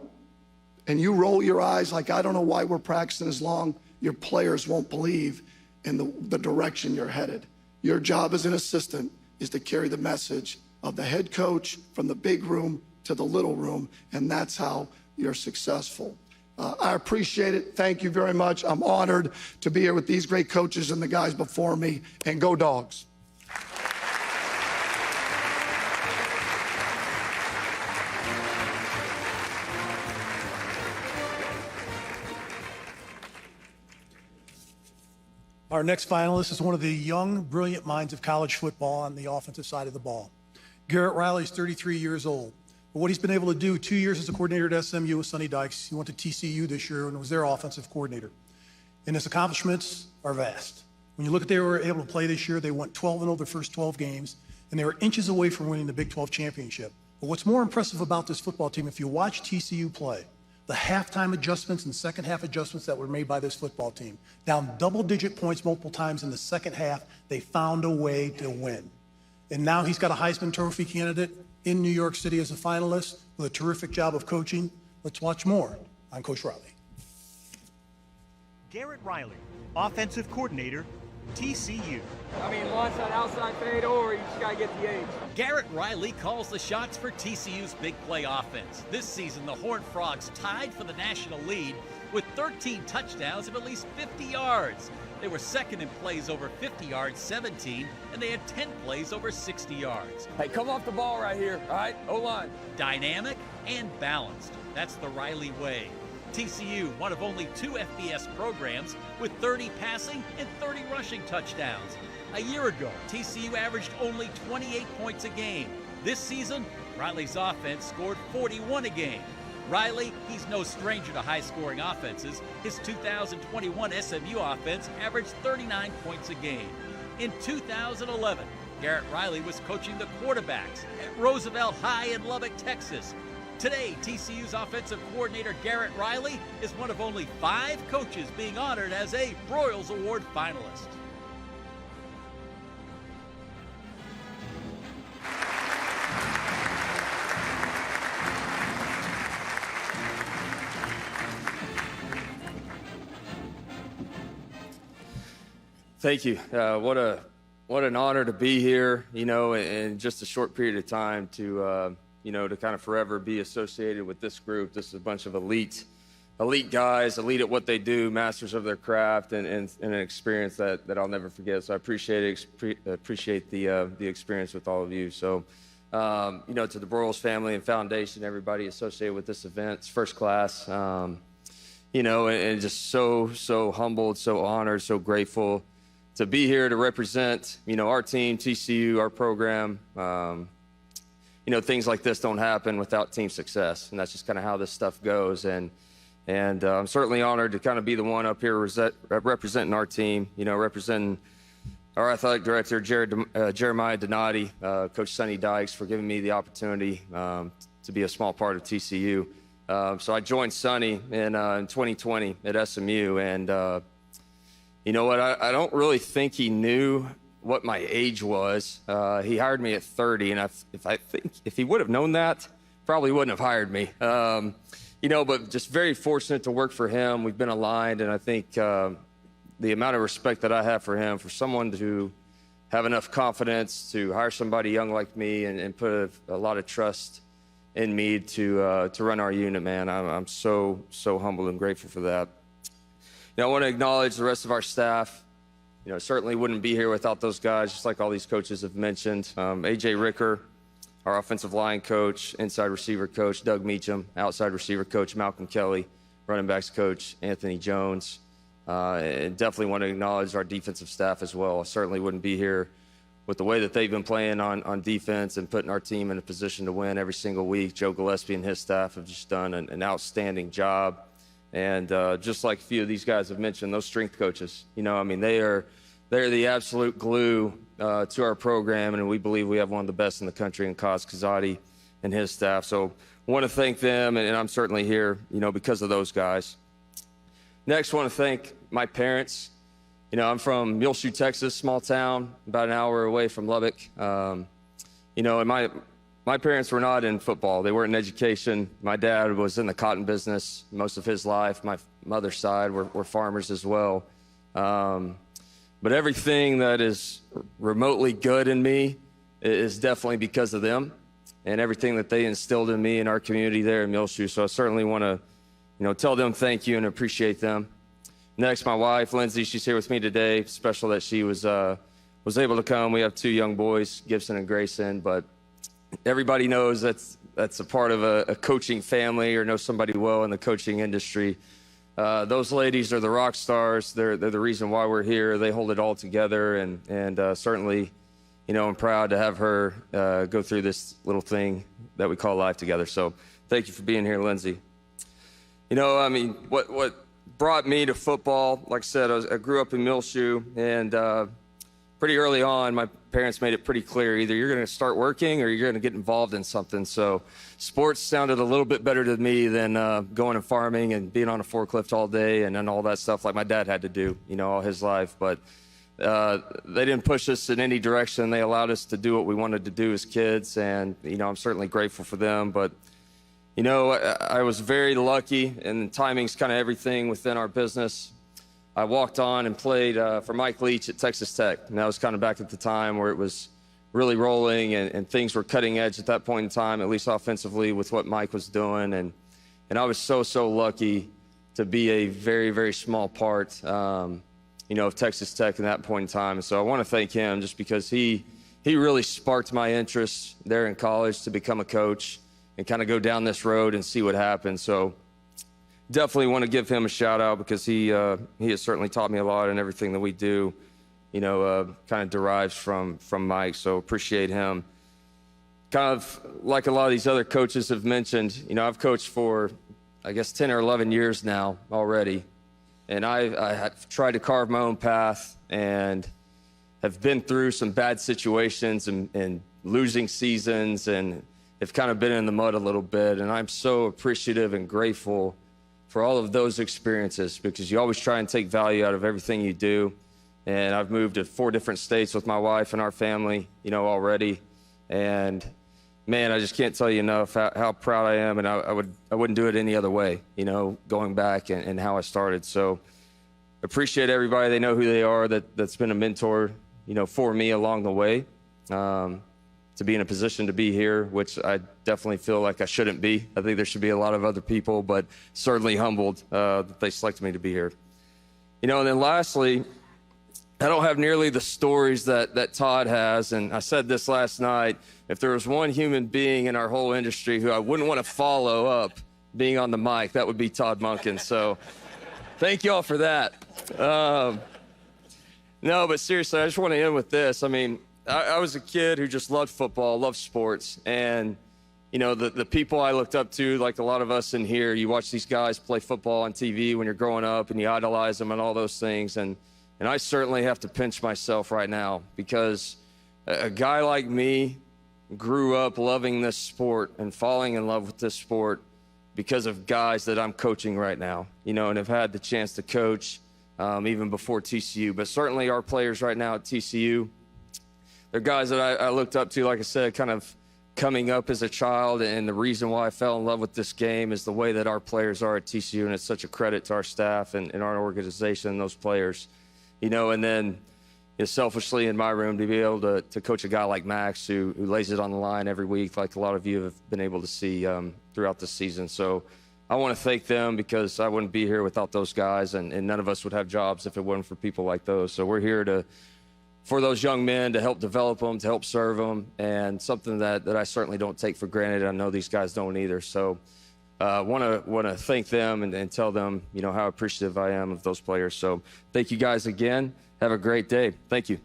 and you roll your eyes like, I don't know why we're practicing as long, your players won't believe in the direction you're headed. Your job as an assistant is to carry the message of the head coach from the big room to the little room, and that's how you're successful. I appreciate it. Thank you very much. I'm honored to be here with these great coaches and the guys before me, and go Dogs. Our next finalist is one of the young, brilliant minds of college football on the offensive side of the ball. Garrett Riley is 33 years old. But what he's been able to do, 2 years as a coordinator at SMU with Sonny Dykes, he went to TCU this year and was their offensive coordinator. And his accomplishments are vast. When you look at they were able to play this year, they went 12-0 their first 12 games, and they were inches away from winning the Big 12 championship. But what's more impressive about this football team, if you watch TCU play, the halftime adjustments and second half adjustments that were made by this football team, down double-digit points multiple times in the second half, they found a way to win. And now he's got a Heisman Trophy candidate in New York City as a finalist with a terrific job of coaching. Let's watch more on Coach Riley. Garrett Riley, offensive coordinator, TCU. I mean, launch that outside fade, or you just got to get the edge. Garrett Riley calls the shots for TCU's big play offense. This season, the Horned Frogs tied for the national lead with 13 touchdowns of at least 50 yards. They were second in plays over 50 yards, 17, and they had 10 plays over 60 yards. Hey, come off the ball right here, all right? O-line. Dynamic and balanced. That's the Riley way. TCU, one of only 2 FBS programs with 30 passing and 30 rushing touchdowns. A year ago, TCU averaged only 28 points a game. This season, Riley's offense scored 41 a game. Riley, he's no stranger to high-scoring offenses. His 2021 SMU offense averaged 39 points a game. In 2011, Garrett Riley was coaching the quarterbacks at Roosevelt High in Lubbock, Texas. Today, TCU's offensive coordinator Garrett Riley is one of only 5 coaches being honored as a Broyles Award finalist. Thank you. What an honor to be here, in just a short period of time to kind of forever be associated with this group. This is a bunch of elite guys, elite at what they do, masters of their craft, and an experience that I'll never forget. So I appreciate the experience with all of you. So, to the Broyles family and foundation, everybody associated with this event, it's first class, and just so humbled, so honored, so grateful to be here to represent, our team, TCU, our program. Things like this don't happen without team success, and that's just kind of how this stuff goes. And I'm certainly honored to kind of be the one up here representing our team, representing our athletic director, Jeremiah Donati, Coach Sonny Dykes, for giving me the opportunity to be a small part of TCU. So I joined Sonny in 2020 at SMU, and you know what? I don't really think he knew what my age was. He hired me at 30, and if he would have known that, probably wouldn't have hired me. But just very fortunate to work for him. We've been aligned, and I think the amount of respect that I have for him, for someone to have enough confidence to hire somebody young like me and put a lot of trust in me to run our unit, man. I'm so humbled and grateful for that. I want to acknowledge the rest of our staff. Certainly wouldn't be here without those guys, just like all these coaches have mentioned. A.J. Ricker, our offensive line coach, inside receiver coach, Doug Meacham, outside receiver coach, Malcolm Kelly, running backs coach, Anthony Jones. And definitely want to acknowledge our defensive staff as well. I certainly wouldn't be here with the way that they've been playing on defense and putting our team in a position to win every single week. Joe Gillespie and his staff have just done an outstanding job. And just like a few of these guys have mentioned, those strength coaches, they're the absolute glue to our program, and we believe we have one of the best in the country in Kaz Kazadi and his staff. So I want to thank them, and I'm certainly here, because of those guys. Next, I want to thank my parents. I'm from Muleshoe, Texas, small town, about an hour away from Lubbock. And my parents were not in football. They weren't in education. My dad was in the cotton business most of his life. My mother's side were farmers as well. But everything that is remotely good in me is definitely because of them and everything that they instilled in me in our community there in Muleshoe. So I certainly want to, tell them thank you and appreciate them. Next, my wife, Lindsay, she's here with me today. Special that she was able to come. We have 2 young boys, Gibson and Grayson, but everybody knows that's a part of a coaching family or knows somebody well in the coaching industry. Those ladies are the rock stars. They're the reason why we're here. They hold it all together, and certainly, I'm proud to have her go through this little thing that we call life together. So thank you for being here, Lindsay. What brought me to football, like I said, I grew up in Muleshoe, and pretty early on, my parents made it pretty clear, either you're going to start working or you're going to get involved in something. So sports sounded a little bit better to me than going and farming and being on a forklift all day and then all that stuff like my dad had to do, all his life. But they didn't push us in any direction. They allowed us to do what we wanted to do as kids, and, I'm certainly grateful for them. But, I was very lucky, and timing's kind of everything within our business. I walked on and played for Mike Leach at Texas Tech, and that was kind of back at the time where it was really rolling and things were cutting edge at that point in time, at least offensively with what Mike was doing. And I was so lucky to be a very, very small part, of Texas Tech in that point in time. So I want to thank him just because he really sparked my interest there in college to become a coach and kind of go down this road and see what happened. So definitely want to give him a shout out because he has certainly taught me a lot, and everything that we do, kind of derives from Mike. So appreciate him. Kind of like a lot of these other coaches have mentioned, I've coached for, I guess, 10 or 11 years now already. And I have tried to carve my own path and have been through some bad situations and losing seasons and have kind of been in the mud a little bit, and I'm so appreciative and grateful for all of those experiences, because you always try and take value out of everything you do. And I've moved to 4 different states with my wife and our family, already. And man, I just can't tell you enough how proud I am, and I wouldn't do it any other way, going back and how I started. So appreciate everybody. They know who they are, that's been a mentor, for me along the way, to be in a position to be here, which I definitely feel like I shouldn't be. I think there should be a lot of other people, but certainly humbled that they selected me to be here. And then lastly, I don't have nearly the stories that Todd has, and I said this last night, if there was one human being in our whole industry who I wouldn't want to follow up being on the mic, that would be Todd Monken. So thank you all for that. No, but seriously, I just want to end with this. I mean, I was a kid who just loved football, loved sports, and the people I looked up to, like a lot of us in here, you watch these guys play football on TV when you're growing up, and you idolize them and all those things, and I certainly have to pinch myself right now, because a guy like me grew up loving this sport and falling in love with this sport because of guys that I'm coaching right now, and have had the chance to coach even before TCU. But certainly our players right now at TCU, they're guys that I looked up to, like I said, kind of coming up as a child, and the reason why I fell in love with this game is the way that our players are at TCU, and it's such a credit to our staff and our organization and those players. And then selfishly in my room, to be able to coach a guy like Max who lays it on the line every week, like a lot of you have been able to see throughout the season. So I want to thank them, because I wouldn't be here without those guys, and none of us would have jobs if it wasn't for people like those. So we're here for those young men, to help develop them, to help serve them, and something that I certainly don't take for granted. I know these guys don't either. So want to thank them and tell them, how appreciative I am of those players. So thank you guys again. Have a great day. Thank you.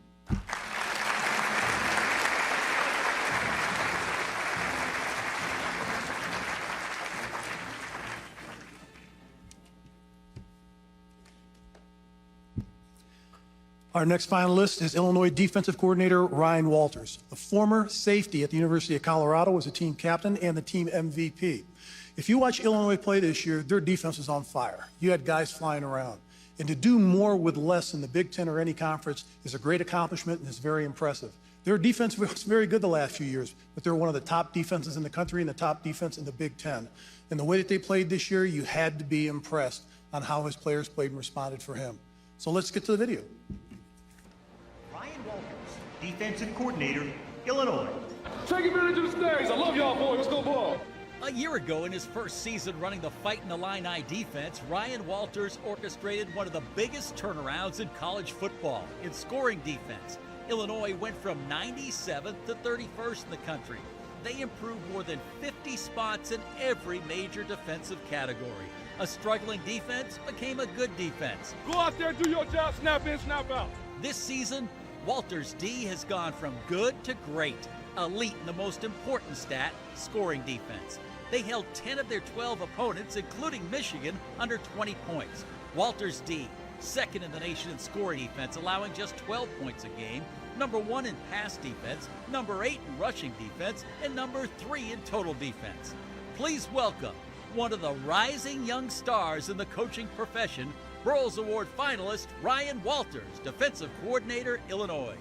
Our next finalist is Illinois defensive coordinator Ryan Walters. The former safety at the University of Colorado was a team captain and the team MVP. If you watch Illinois play this year, their defense is on fire. You had guys flying around. And to do more with less in the Big Ten or any conference is a great accomplishment, and it's very impressive. Their defense was very good the last few years, but they're one of the top defenses in the country and the top defense in the Big Ten. And the way that they played this year, you had to be impressed on how his players played and responded for him. So let's get to the video. Ryan Walters, defensive coordinator, Illinois. Take it to the stage. I love y'all, boys. Let's go ball. A year ago, in his first season running the Fightin' Illini defense, Ryan Walters orchestrated one of the biggest turnarounds in college football in scoring defense. Illinois went from 97th to 31st in the country. They improved more than 50 spots in every major defensive category. A struggling defense became a good defense. Go out there, do your job, snap in, snap out. This season, Walters' D has gone from good to great. Elite in the most important stat, scoring defense. They held 10 of their 12 opponents, including Michigan, under 20 points. Walters' D, second in the nation in scoring defense, allowing just 12 points a game, number 1 in pass defense, number 8 in rushing defense, and number 3 in total defense. Please welcome one of the rising young stars in the coaching profession, Broyles Award finalist Ryan Walters, defensive coordinator, Illinois.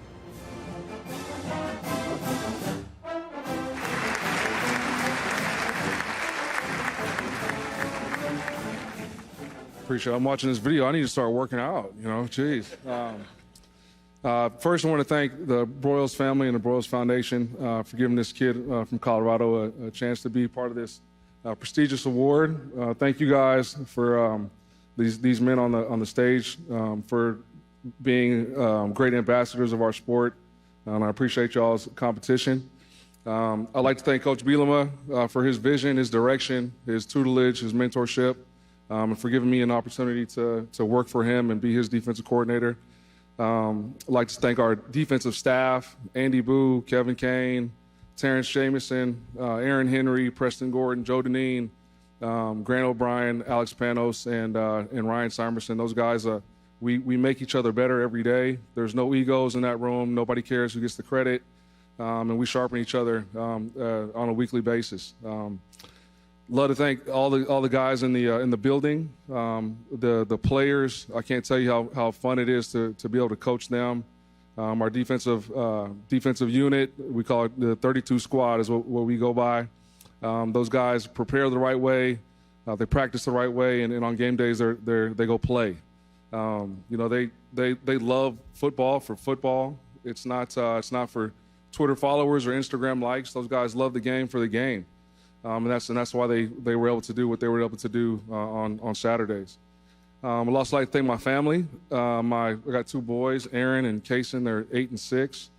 Appreciate it. I'm watching this video. I need to start working out, geez. First, I want to thank the Broyles family and the Broyles Foundation for giving this kid from Colorado a chance to be part of this prestigious award. Thank you guys for these men on the stage for being great ambassadors of our sport. I appreciate y'all's competition. I'd like to thank Coach Bielema for his vision, his direction, his tutelage, his mentorship, and for giving me an opportunity to work for him and be his defensive coordinator. I'd like to thank our defensive staff, Andy Boo, Kevin Kane, Terrence Jamison, Aaron Henry, Preston Gordon, Joe Deneen, Grant O'Brien, Alex Panos, and Ryan Simerson. Those guys, we make each other better every day. There's no egos in that room. Nobody cares who gets the credit. and we sharpen each other on a weekly basis. Love to thank all the guys in the building, the players. I can't tell you how fun it is to be able to coach them. Our defensive unit, we call it the 32 squad, is what we go by. Those guys prepare the right way, they practice the right way, and on game days they go play. They love football for football. It's not for Twitter followers or Instagram likes. Those guys love the game for the game. And that's why they were able to do what they were able to do on Saturdays. I'd also like to thank my family. I got 2 boys, Aaron and Kason. They're 8 and 6.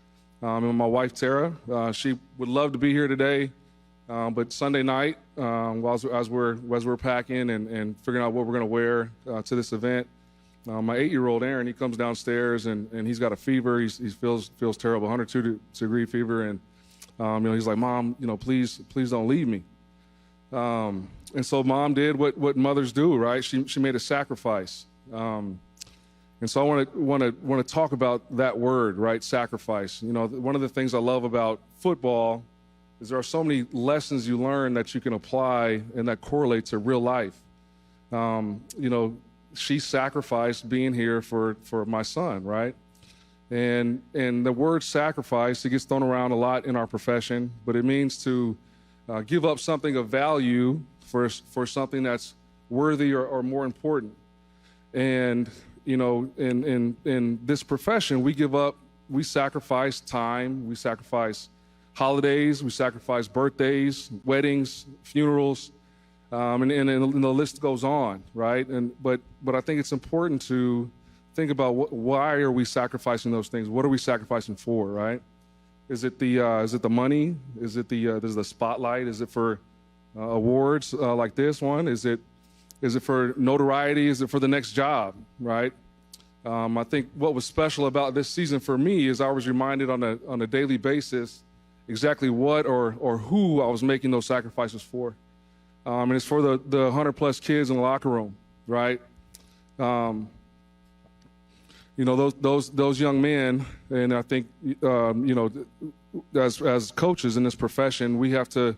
And my wife Tara. She would love to be here today, but Sunday night, as we're packing and figuring out what we're going to wear to this event, my 8-year-old Aaron, he comes downstairs and he's got a fever. He feels terrible, 102-degree fever, and he's like, "Mom, please don't leave me." And so Mom did what mothers do, right? She made a sacrifice. And so I want to talk about that word, right? Sacrifice. One of the things I love about football is there are so many lessons you learn that you can apply and that correlate to real life. She sacrificed being here for my son, right? And the word sacrifice, it gets thrown around a lot in our profession, but it means to give up something of value for something that's worthy or more important. And in this profession, we sacrifice time, we sacrifice holidays, we sacrifice birthdays, weddings, funerals, and the list goes on, right? But I think it's important to think about why are we sacrificing those things? What are we sacrificing for, right? Is it the money? Is it the spotlight? Is it for awards like this one? Is it for notoriety? Is it for the next job, right? I think what was special about this season for me is I was reminded on a daily basis exactly what or who I was making those sacrifices for. And it's for the 100+ kids in the locker room, right? Those young men, and I think as coaches in this profession, we have to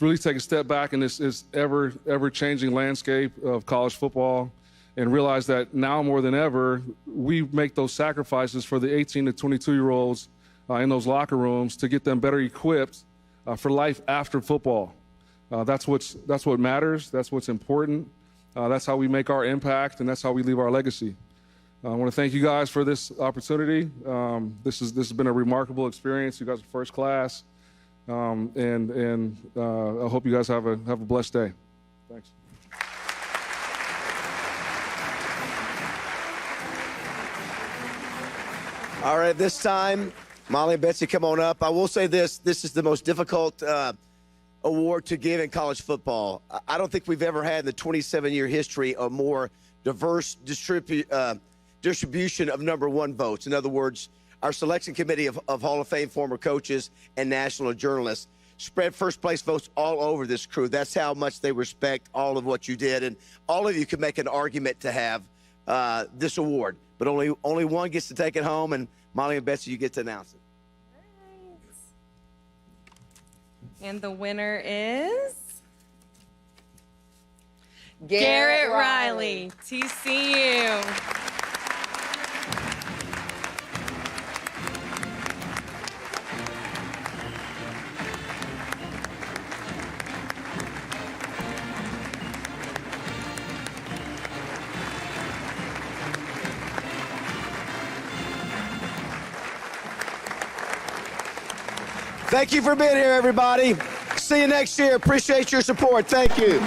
really take a step back in this ever changing landscape of college football and realize that now more than ever, we make those sacrifices for the 18 to 22-year-olds in those locker rooms to get them better equipped for life after football. That's what matters. That's what's important. That's how we make our impact, and that's how we leave our legacy. I want to thank you guys for this opportunity. This has been a remarkable experience. You guys are first class, and I hope you guys have a blessed day. Thanks. All right, this time, Molly and Betsy, come on up. I will say this is the most difficult award to give in college football. I don't think we've ever had in the 27-year history a more diverse distribution of number 1 votes. In other words, our selection committee of Hall of Fame former coaches and national journalists spread first place votes all over this crew. That's how much they respect all of what you did. And all of you can make an argument to have this award. But only one gets to take it home. And Molly and Betsy, you get to announce it. And the winner is Garrett Riley, TCU. Thank you for being here, everybody. See you next year. Appreciate your support. Thank you.